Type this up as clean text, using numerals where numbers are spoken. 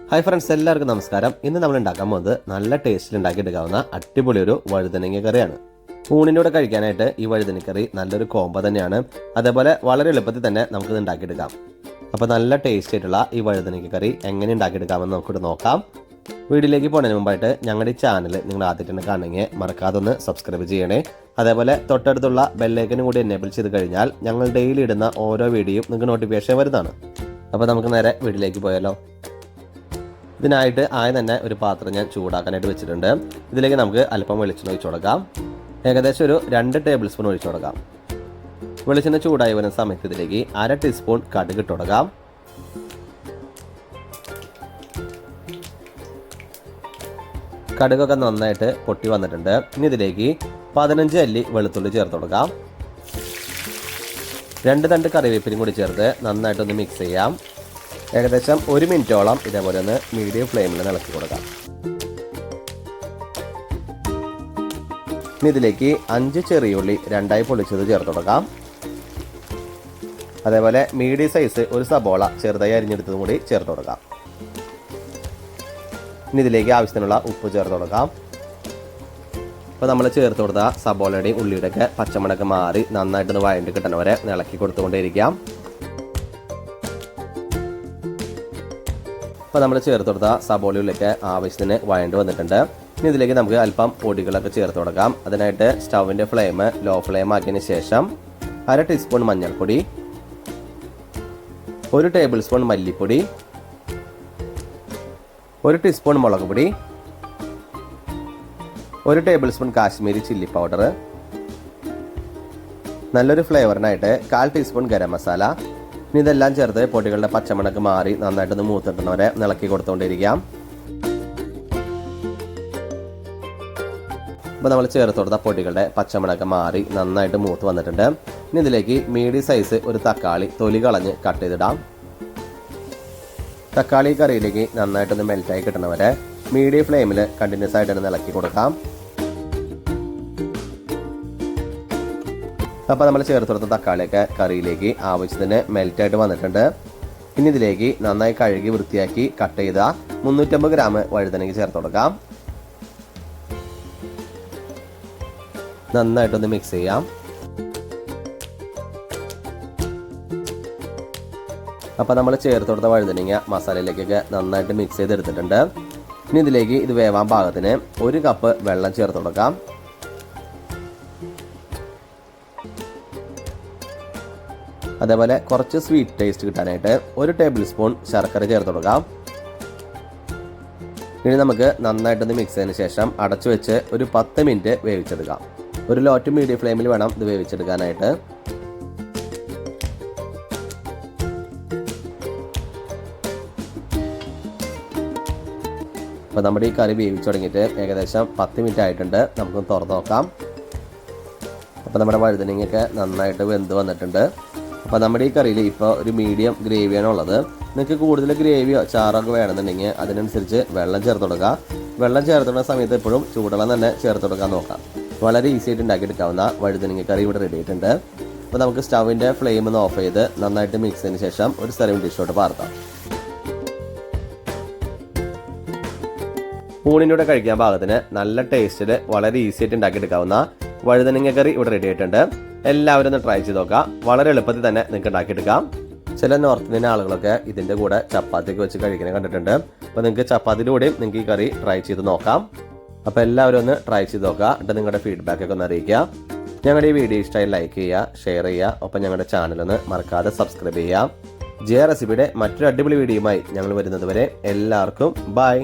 Hi friends, എല്ലാവർക്കും നമസ്കാരം. ഇന്ന് നമ്മൾ ഉണ്ടാക്കാൻ പോകുന്നത് നല്ല ടേസ്റ്റിൽ ഉണ്ടാക്കിയെടുക്കാവുന്ന അടിപൊളി ഒരു വഴുതനങ്ങ കറിയാണ്. ഊണിൻ്റെ കൂടെ കഴിക്കാനായിട്ട് ഈ വഴുതനക്കറി നല്ലൊരു കോംബോ തന്നെയാണ്. അതേപോലെ വളരെ എളുപ്പത്തിൽ തന്നെ നമുക്കിത് ഉണ്ടാക്കിയെടുക്കാം. അപ്പോൾ നല്ല ടേസ്റ്റ് ആയിട്ടുള്ള ഈ വഴുതനങ്ങ കറി എങ്ങനെ ഉണ്ടാക്കിയെടുക്കാമെന്ന് നമുക്കിവിടെ നോക്കാം. വീഡിയോയിലേക്ക് പോകുന്നതിന് മുമ്പായിട്ട് ഞങ്ങളുടെ ഈ ചാനൽ നിങ്ങൾ ആദ്യമായിട്ട് കാണണമെങ്കിൽ മറക്കാതെ ഒന്ന് സബ്സ്ക്രൈബ് ചെയ്യണേ. അതേപോലെ തൊട്ടടുത്തുള്ള ബെല്ലൈക്കനും കൂടി എനേബിൾ ചെയ്ത് കഴിഞ്ഞാൽ ഞങ്ങൾ ഡെയിലി ഇടുന്ന ഓരോ വീഡിയോയും നിങ്ങൾക്ക് നോട്ടിഫിക്കേഷൻ വരുന്നതാണ്. അപ്പോൾ നമുക്ക് നേരെ വീഡിയോയിലേക്ക് പോയാലോ. ഇതിനായിട്ട് ആദ്യം തന്നെ ഒരു പാത്രം ഞാൻ ചൂടാക്കാനായിട്ട് വെച്ചിട്ടുണ്ട്. ഇതിലേക്ക് നമുക്ക് അല്പം വെളിച്ചെണ്ണ ഒഴിച്ചു കൊടുക്കാം. ഏകദേശം ഒരു 2 ടേബിൾ സ്പൂൺ ഒഴിച്ചു കൊടുക്കാം. വെളിച്ചെണ്ണ ചൂടായി വരുന്ന സമയത്ത് ഇതിലേക്ക് 1/2 ടീസ്പൂൺ കടുക് ഇട്ട് കൊടുക്കാം. കടുകൊക്കെ നന്നായിട്ട് പൊട്ടി വന്നിട്ടുണ്ട്. ഇനി ഇതിലേക്ക് 15 അല്ലി വെളുത്തുള്ളി ചേർത്ത് കൊടുക്കാം. 2 തണ്ട് കറിവേപ്പിലും കൂടി ചേർത്ത് നന്നായിട്ടൊന്ന് മിക്സ് ചെയ്യാം. ഏകദേശം 1 മിനിറ്റോളം ഇതേപോലെ ഒന്ന് മീഡിയം ഫ്ലെയിമിൽ ഇളക്കി കൊടുക്കാം. ഇനി ഇതിലേക്ക് 5 ചെറിയുള്ളി 2ആയി പൊളിച്ചത് ചേർത്ത് കൊടുക്കാം. അതേപോലെ മീഡിയം സൈസ് ഒരു സബോള ചെറുതായി അരിഞ്ഞെടുത്തതും കൂടി ചേർത്ത് കൊടുക്കാം. ഇനി ഇതിലേക്ക് ആവശ്യത്തിനുള്ള ഉപ്പ് ചേർത്ത് കൊടുക്കാം. അപ്പോൾ നമ്മൾ ചേർത്ത് കൊടുത്ത സബോളയുടെയും ഉള്ളിയുടെയൊക്കെ പച്ചമണക്ക് മാറി നന്നായിട്ടൊന്ന് വഴണ്ടി കിട്ടുന്നവരെ ഇളക്കി കൊടുത്തുകൊണ്ടേയിരിക്കാം. അപ്പോൾ നമ്മൾ ചേർത്ത് കൊടുത്ത സബോളയിലേക്ക് ആവശ്യത്തിന് വഴണ്ട് വന്നിട്ടുണ്ട്. ഇനി ഇതിലേക്ക് നമുക്ക് അല്പം പൊടികളൊക്കെ ചേർത്ത് കൊടുക്കാം. അതിനായിട്ട് സ്റ്റൗവിൻ്റെ ഫ്ലെയിം ലോ ഫ്ലെയിം ആക്കിയതിന് ശേഷം 1/2 ടീസ്പൂൺ മഞ്ഞൾപ്പൊടി, 1 ടേബിൾ സ്പൂൺ മല്ലിപ്പൊടി, 1 ടീസ്പൂൺ മുളക് പൊടി, 1 table spoon Kashmiri chilli powder, നല്ലൊരു ഫ്ലേവറിനായിട്ട് 1/4 ടീസ്പൂൺ ഗരം മസാല. ഇനി ഇതെല്ലാം ചേർത്ത് പൊടികളുടെ പച്ചമണക്ക് മാറി നന്നായിട്ടൊന്ന് മൂത്തിട്ടുന്നവരെ ഇളക്കി കൊടുത്തുകൊണ്ടിരിക്കാം. അപ്പോൾ നമ്മൾ ചേർത്ത് കൊടുത്ത പൊടികളുടെ പച്ചമണക്ക് മാറി നന്നായിട്ട് മൂത്ത് വന്നിട്ടുണ്ട്. ഇനി ഇതിലേക്ക് മീഡിയം സൈസ് ഒരു തക്കാളി തൊലി കളഞ്ഞ് കട്ട് ചെയ്തിടാം. തക്കാളി കറിയിലേക്ക് നന്നായിട്ടൊന്ന് മെൽറ്റായി കിട്ടുന്നവരെ മീഡിയം ഫ്ലെയിമിൽ കണ്ടിന്യൂസ് ആയിട്ടൊന്ന് ഇളക്കി കൊടുക്കാം. അപ്പോൾ നമ്മൾ ചേർത്ത് കൊടുത്ത തക്കാളിയൊക്കെ കറിയിലേക്ക് ആവശ്യത്തിന് മെൽറ്റായിട്ട് വന്നിട്ടുണ്ട്. ഇനി ഇതിലേക്ക് നന്നായി കഴുകി വൃത്തിയാക്കി കട്ട് ചെയ്ത 350 ഗ്രാം വഴുതനങ്ങ ചേർത്ത് കൊടുക്കാം. നന്നായിട്ടൊന്ന് മിക്സ് ചെയ്യാം. അപ്പോൾ നമ്മൾ ചേർത്ത് കൊടുത്ത വഴുതനങ്ങ മസാലയിലേക്കൊക്കെ നന്നായിട്ട് മിക്സ് ചെയ്തെടുത്തിട്ടുണ്ട്. ഇനി ഇതിലേക്ക് ഇത് വേവാൻ പാകത്തിന് 1 കപ്പ് വെള്ളം ചേർത്ത് കൊടുക്കാം. അതേപോലെ കുറച്ച് സ്വീറ്റ് ടേസ്റ്റ് കിട്ടാനായിട്ട് 1 ടേബിൾ സ്പൂൺ ശർക്കര ചേർത്ത് കൊടുക്കാം. ഇനി നമുക്ക് നന്നായിട്ടൊന്ന് മിക്സ് ചെയ്തതിന് ശേഷം അടച്ചു വെച്ച് ഒരു 10 മിനിറ്റ് വേവിച്ചെടുക്കാം. ഒരു ലോ ടു മീഡിയം ഫ്ലെയിമിൽ വേണം ഇത് വേവിച്ചെടുക്കാനായിട്ട്. അപ്പോൾ നമ്മുടെ ഈ കറി വേവിച്ചു തുടങ്ങിയിട്ട് ഏകദേശം 10 മിനിറ്റ് ആയിട്ടുണ്ട്. നമുക്കൊന്ന് തുറന്ന് നോക്കാം. അപ്പോൾ നമ്മുടെ വഴുതനങ്ങയൊക്കെ നന്നായിട്ട് വെന്ത് വന്നിട്ടുണ്ട്. അപ്പോൾ നമ്മുടെ ഈ കറിയിൽ ഇപ്പോൾ ഒരു മീഡിയം ഗ്രേവിയാണ് ഉള്ളത്. നിങ്ങൾക്ക് കൂടുതൽ ഗ്രേവിയോ ചാറൊക്കെ വേണമെന്നുണ്ടെങ്കിൽ അതിനനുസരിച്ച് വെള്ളം ചേർത്ത് കൊടുക്കുക. വെള്ളം ചേർത്തുള്ള സമയത്ത് എപ്പോഴും ചൂടുവെള്ളം തന്നെ ചേർത്ത് കൊടുക്കാൻ നോക്കാം. വളരെ ഈസി ആയിട്ട് ഉണ്ടാക്കിയെടുക്കാവുന്ന വഴുതനങ്ങ കറി ഇവിടെ റെഡി ആയിട്ടുണ്ട്. അപ്പോൾ നമുക്ക് സ്റ്റൗവിൻ്റെ ഫ്ലെയിം ഒന്ന് ഓഫ് ചെയ്ത് നന്നായിട്ട് മിക്സ് ചെയ്തതിന് ശേഷം ഒരു സെർവിംഗ് ഡിഷോട്ട് പാർത്താം. ഊണിൻ്റെ കൂടെ കഴിക്കാൻ പാകത്തിന് നല്ല ടേസ്റ്റിൽ വളരെ ഈസി ആയിട്ട് ഉണ്ടാക്കിയെടുക്കാവുന്ന വഴുതനങ്ങ കറി ഇവിടെ റെഡി ആയിട്ടുണ്ട്. എല്ലാവരും ഒന്ന് ട്രൈ ചെയ്ത് നോക്കാം. വളരെ എളുപ്പത്തിൽ തന്നെ നിങ്ങൾക്ക് ഉണ്ടാക്കിയെടുക്കാം. ചില നോർത്ത് ഇന്ത്യൻ ആളുകളൊക്കെ ഇതിൻ്റെ കൂടെ ചപ്പാത്തിയൊക്കെ വെച്ച് കഴിക്കുന്നത് കണ്ടിട്ടുണ്ട്. അപ്പോൾ നിങ്ങൾക്ക് ചപ്പാത്തിയുടെ കൂടെയും നിങ്ങൾക്ക് ഈ കറി ട്രൈ ചെയ്ത് നോക്കാം. അപ്പോൾ എല്ലാവരും ഒന്ന് ട്രൈ ചെയ്ത് നോക്കുക. എന്നിട്ട് നിങ്ങളുടെ ഫീഡ്ബാക്കൊക്കെ ഒന്ന് അറിയിക്കുക. ഞങ്ങളുടെ ഈ വീഡിയോ ഇഷ്ടമായി ലൈക്ക് ചെയ്യുക, ഷെയർ ചെയ്യുക. ഒപ്പം ഞങ്ങളുടെ ചാനലൊന്ന് മറക്കാതെ സബ്സ്ക്രൈബ് ചെയ്യുക. ജെ റെസിപ്പിയുടെ മറ്റൊരു അടിപൊളി വീഡിയോയുമായി ഞങ്ങൾ വരുന്നത് വരെ എല്ലാവർക്കും ബൈ.